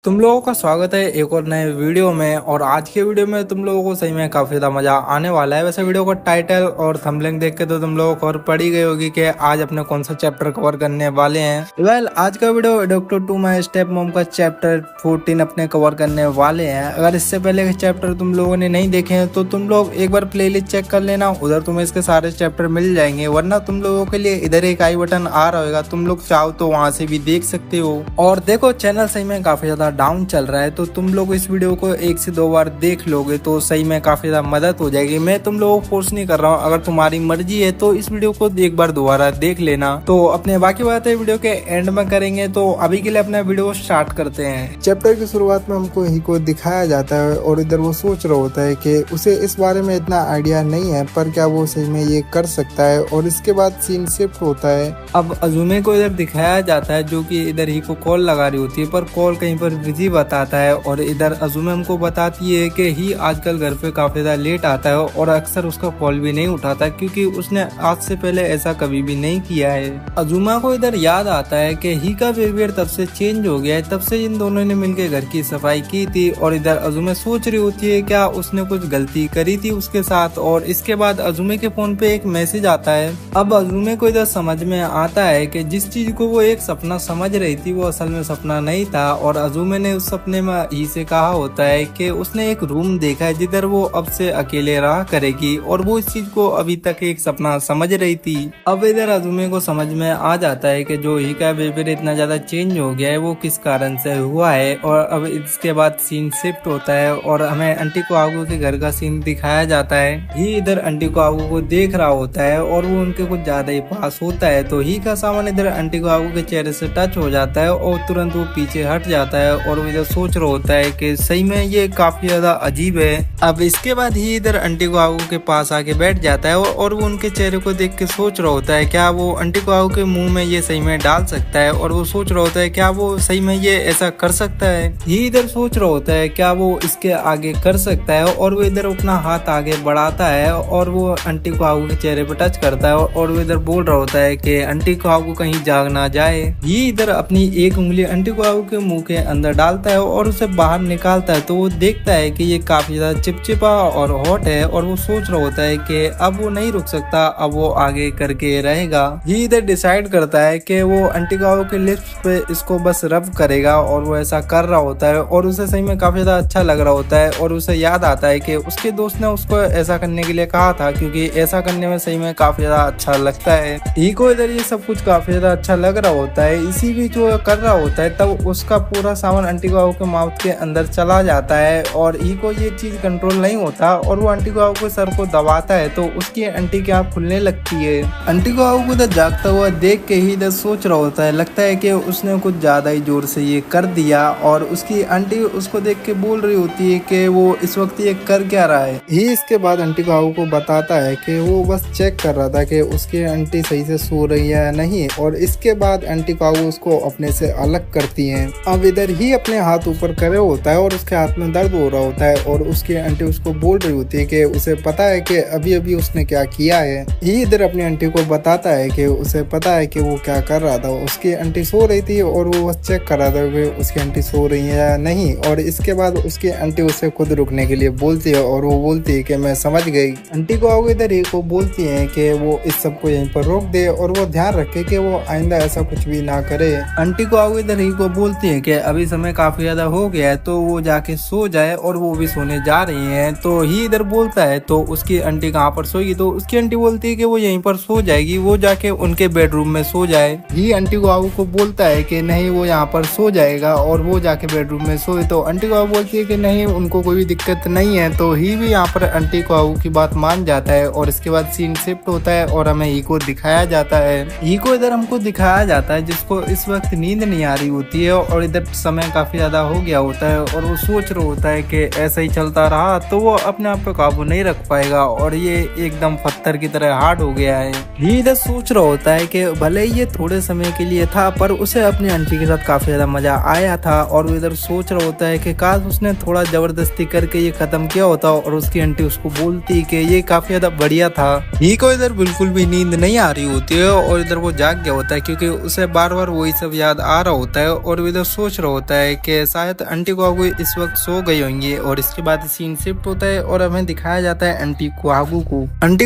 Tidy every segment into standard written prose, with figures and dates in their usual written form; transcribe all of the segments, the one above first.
तुम लोगों का स्वागत है एक और नए वीडियो में। और आज के वीडियो में तुम लोगों को सही में काफी ज्यादा मजा आने वाला है। वैसे वीडियो का टाइटल और थंबनेल देख के तो तुम लोगों को खबर पड़ी गई होगी कि आज अपने कौन सा चैप्टर कवर करने वाले हैं। आज का video doctor to my step mom का चैप्टर 14 अपने कवर करने वाले हैं। अगर इससे पहले के चैप्टर तुम लोगों ने नहीं देखे हैं तो तुम लोग एक बार प्लेलिस्ट चेक कर लेना, उधर तुम्हें इसके सारे चैप्टर मिल जाएंगे। वरना तुम लोगों के लिए इधर एक आई बटन आ रहा होगा, तुम लोग चाहो तो वहां से भी देख सकते हो। और देखो चैनल सही में काफी ज्यादा डाउन चल रहा है, तो तुम लोग इस वीडियो को 1 से 2 बार देख लोगे तो सही में काफी ज्यादा मदद हो जाएगी। मैं तुम लोगों को फोर्स नहीं कर रहा हूँ, अगर तुम्हारी मर्जी है तो इस वीडियो को एक बार दोबारा देख लेना। तो अपने बाकी बातें वीडियो के एंड में करेंगे, तो अभी के लिए अपना वीडियो स्टार्ट करते हैं। चैप्टर की शुरुआत में हमको ही को दिखाया जाता है और इधर वो सोच रहा होता है कि उसे इस बारे में इतना आइडिया नहीं है, पर क्या वो सही में ये कर सकता है। और इसके बाद सीन शिफ्ट होता है। अब अजूमे को इधर दिखाया जाता है जो कि इधर ही को कॉल लगा रही होती है, पर कॉल कहीं पर बिजी बताता है। और इधर अजूमे हमको बताती है कि ही आजकल घर पे काफी ज्यादा लेट आता है और अक्सर उसका कॉल भी नहीं उठाता, क्योंकि उसने आज से पहले ऐसा कभी भी नहीं किया है। अजूमा को इधर याद आता है कि ही का बिहेवियर तब से चेंज हो गया है, तब से इन दोनों ने मिलकर घर की सफाई की थी। और इधर अजूमे सोच रही होती है क्या उसने कुछ गलती करी थी उसके साथ। और इसके बाद अजूमे के फोन पे एक मैसेज आता है। अब अजूमे को इधर समझ में आता है कि जिस चीज को वो एक सपना समझ रही थी वो असल में सपना नहीं था। और अजूमे ने उस सपने में ही से कहा होता है कि उसने एक रूम देखा है जिधर वो अब से अकेले रहा करेगी, और वो इस चीज को अभी तक एक सपना समझ रही थी। अब इधर अजूमे को समझ में आ जाता है कि जो ही का बिहेवियर इतना ज्यादा चेंज हो गया है वो किस कारण से हुआ है। और अब इसके बाद सीन शिफ्ट होता है और हमें आंटी को आगू के घर का सीन दिखाया जाता है। ही इधर आंटी को आगू को देख रहा होता है और वो उनके कुछ ज्यादा ही पास होता है, तो ही का सामान इधर आंटी को आगू के चेहरे से टच हो जाता है और तुरंत वो पीछे हट जाता है। और वो इधर सोच रहा होता है कि सही में ये काफी ज्यादा अजीब है। अब इसके बाद ही इधर आंटी को आगू के पास आके बैठ जाता है और वो उनके चेहरे को देख के सोच रहा होता है क्या वो आंटी को आगू के मुंह में ये सही में डाल सकता है। और वो सोच रहा होता है क्या वो सही में ये ऐसा कर सकता है। ही इधर सोच रहा होता है क्या वो इसके आगे कर सकता है। और वो इधर अपना हाथ आगे बढ़ाता है और वो आंटी को आगू के चेहरे पर टच करता है और वो इधर बोल रहा होता है कि आंटी को आगू कहीं जाग ना जाए। ये इधर अपनी एक उंगली आंटी को आगू के मुंह के अंदर डालता है और उसे बाहर निकालता है, तो वो देखता है कि ये काफी ज्यादा चिपचिपा और हॉट है। और वो सोच रहा होता है कि अब वो नहीं रुक सकता, अब वो आगे करके रहेगा। ये इधर डिसाइड करता है कि वो आंटी को आगू के लिप्स पे इसको बस रब करेगा और वो ऐसा कर रहा होता है और उसे सही में काफी ज्यादा अच्छा लग रहा होता है। और उसे याद आता है कि उसके दोस्त ने उसको ऐसा करने के लिए कहा था, क्योंकि ऐसा करने में सही में काफी ज्यादा अच्छा लगता है। ही को इधर ये सब कुछ काफी ज्यादा अच्छा लग रहा होता है। इसी बीच वो कर रहा होता है तब उसका पूरा सामान आंटी को के माउथ के अंदर चला जाता है और ही को ये चीज कंट्रोल नहीं होता और वो आंटी को के सर को दबाता है, तो उसकी आंटी की आँख खुलने लगती है। आंटी को इधर जागता हुआ देख के ही इधर सोच रहा होता है, लगता है कि उसने कुछ ज्यादा ही जोर से ये कर दिया। और उसकी आंटी उसको देख के बोल रही होती है कि वो इस वक्त ये कर क्या रहा है। ही इसके बाद आंटी को बताता है कि वो बस चेक कर रहा था कि उसकी आंटी सही से सो रही है या नहीं। और इसके बाद आंटी को उसको अपने से अलग करती है। अब इधर ही अपने हाथ ऊपर करे होता है और उसके हाथ में दर्द हो रहा होता है और उसकी आंटी उसको बोल रही होती है कि उसे पता है कि अभी अभी उसने क्या किया है। ही इधर अपनी आंटी को बताता है कि उसे पता है कि वो क्या कर रहा था। उसकी आंटी सो रही थी और वो बस चेक कर रहा था कि उसकी आंटी सो रही है या नहीं। और इसके बाद उसकी आंटी उसे खुद रुकने के लिए बोलती है और वो बोलती है कि मैं समझ गई। आंटी को इधर ही को बोलती है कि वो इस सब को यहीं पर रोक दे और वो ध्यान रखे कि वो आइंदा ऐसा कुछ भी ना करे। आंटी को इधर ही को बोलती है कि अभी समय काफी ज्यादा हो गया है तो वो जाके सो जाए, और वो भी सोने जा रही हैं। तो ही इधर बोलता है तो उसकी आंटी कहाँ पर सोएगी, तो उसकी आंटी बोलती है कि वो यहीं पर सो जाएगी, वो जाके उनके बेडरूम में सो जाए। ही आंटी को बोलता है कि नहीं वो यहाँ पर सो जाएगा और वो जाके बेडरूम में सोए। तो आंटी को बोलती है कि नहीं उनको कोई दिक्कत नहीं है। तो ही भी यहाँ पर आंटी को की बात मान जाता है। और इसके बाद सीन शिफ्ट होता है और हमें ही को दिखाया जाता है। ही को इधर हमको दिखाया जाता है जिसको इस वक्त नींद नहीं आ रही होती है और इधर समय काफी ज्यादा हो गया होता है और वो सोच रहा होता है कि ऐसा ही चलता रहा रहा तो वो अपने आप पे काबू नहीं रख पाएगा और ये एकदम पत्थर की तरह हार्ड हो गया है। ही इधर सोच रहा होता है कि भले ये थोड़े समय के लिए था पर उसे अपनी आंटी के साथ काफी ज्यादा मजा आया था और वो इधर सोच रहा होता है कि काश उसने थोड़ा जबरदस्ती करके ये खत्म किया होता और उसकी आंटी उसको बोलती कि ये काफी ज्यादा बढ़िया था। ही को इधर बिल्कुल भी नींद नहीं आ रही होती है और इधर वो जाग गया होता है क्योंकि उसे बार बार वही सब याद आ रहा होता है और वो इधर सोच रहा होता है कि शायद आंटी को इस वक्त सो गई होंगी। और इसके बाद सीन शिफ्ट होता है और हमें दिखाया जाता है आंटी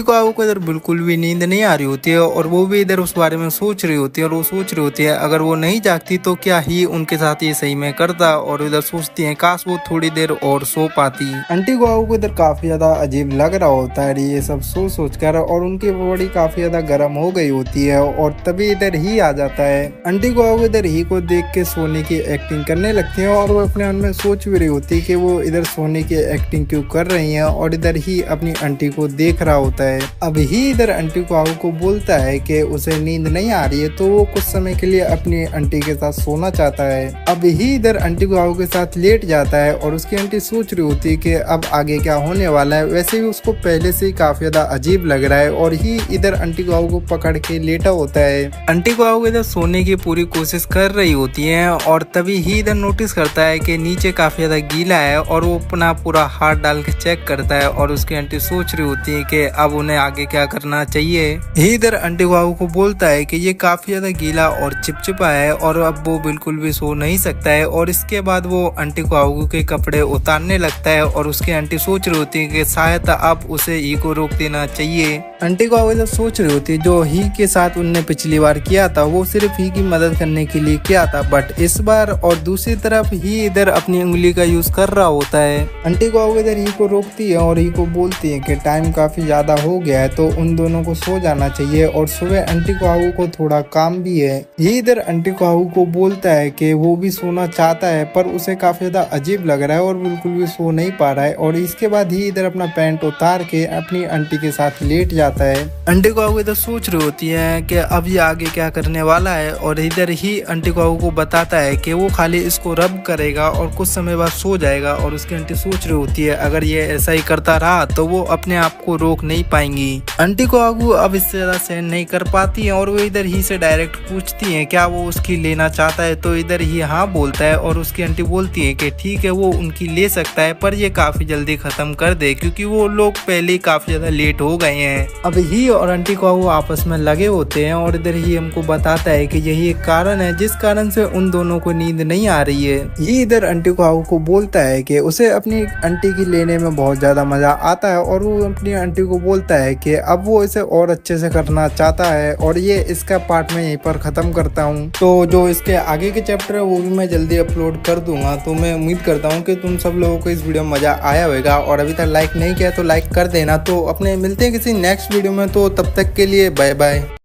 को इधर बिल्कुल भी नींद नहीं आ रही होती है और वो भी इधर उस बारे में सोच रही होती है और वो सोच रही होती है अगर वो नहीं जागती तो क्या ही उनके साथ ये सही में करता। और इधर सोचती है काश वो थोड़ी देर और सो पाती। आंटी को इधर काफी ज्यादा अजीब लग रहा होता है ये सब सोच कर और उनकी बॉडी काफी ज्यादा गर्म हो गई होती है और तभी इधर ही आ जाता है। आंटी को इधर ही को देख के सोने की एक्टिंग करने लगती है और वो अपने मन में सोच भी रही होती है कि वो इधर सोने की एक्टिंग क्यों कर रही है और इधर ही अपनी आंटी को देख रहा होता है। अब ही इधर आंटी को बोलता है कि उसे नींद नहीं आ रही है तो वो कुछ समय के लिए अपनी आंटी के साथ सोना चाहता है। अब ही इधर आंटी के साथ लेट जाता है और उसकी आंटी सोच रही होती है कि अब आगे क्या होने वाला है। वैसे भी उसको पहले से ही काफी ज्यादा अजीब लग रहा है और ही इधर आंटी को पकड़ के लेटा होता है। आंटी को इधर सोने की पूरी कोशिश कर रही होती है और तभी ही इधर नोटिस करता है कि नीचे काफी ज्यादा गीला है और वो अपना पूरा हाथ डाल के चेक करता है और उसकी आंटी सोच रही होती है कि अब उन्हें आगे क्या करना चाहिए। ही इधर आंटी को बोलता है कि ये काफी ज्यादा गीला और चिपचिपा है और अब वो बिल्कुल भी सो नहीं सकता है और इसके बाद वो आंटी को के कपड़े उतारने लगता है और उसकी आंटी सोच रही होती है कि शायद अब उसे ही को रोक देना चाहिए। आंटी को इधर सोच रही होती है जो ही के साथ उनने पिछली बार किया था वो सिर्फ ही की मदद करने के लिए किया था बट इस बार और दूसरी तरफ ही इधर अपनी उंगली का यूज कर रहा होता है। आंटी को इधर ही को रोकती है और ही को बोलती है कि टाइम काफी ज्यादा हो गया है तो उन दोनों को सो जाना चाहिए और सुबह आंटी को थोड़ा काम भी है। ये इधर आंटी को बोलता है कि वो भी सोना चाहता है पर उसे काफी ज्यादा अजीब लग रहा है और बिल्कुल भी सो नहीं पा रहा है और इसके बाद ही इधर अपना पैंट उतार के अपनी आंटी के साथ लेट जाता है। आंटी को इधर सोच रही होती है कि अब ये आगे क्या करने वाला है और इधर ही आंटी को बताता है कि वो खाली इसको रब करेगा और कुछ समय बाद सो जाएगा और उसकी आंटी सोच रही होती है अगर ये ऐसा ही करता रहा तो वो अपने आप को रोक नहीं पाएंगी। आंटी को अब इससे ज्यादा सहन नहीं कर पाती है और वो इधर ही से डायरेक्ट पूछती है क्या वो उसकी लेना चाहता है तो इधर ही हाँ बोलता है और उसकी आंटी बोलती है कि ठीक है वो उनकी ले सकता है पर ये काफी जल्दी खत्म कर दे क्योंकि वो लोग पहले ही काफी ज्यादा लेट हो गए हैं। अब ही और आंटी को आपस में लगे होते हैं और इधर ही हमको बताता है कि यही एक कारण है जिस कारण से उन दोनों को नींद नहीं आ रही है। ये इधर आंटी को बोलता है कि उसे अपनी आंटी की लेने में बहुत ज्यादा मजा आता है और वो अपनी आंटी को बोलता है कि अब वो इसे और अच्छे से करना चाहता है और ये इसका पार्ट में यहीं पर खत्म करता हूँ। तो जो इसके आगे के चैप्टर है वो भी मैं जल्दी अपलोड कर दूंगा। तो मैं उम्मीद करता हूँ कि तुम सब लोगों को इस वीडियो में मजा आया होगा और अभी तक लाइक नहीं किया तो लाइक कर देना। तो अपने मिलते हैं किसी नेक्स्ट वीडियो में, तो तब तक के लिए बाय बाय।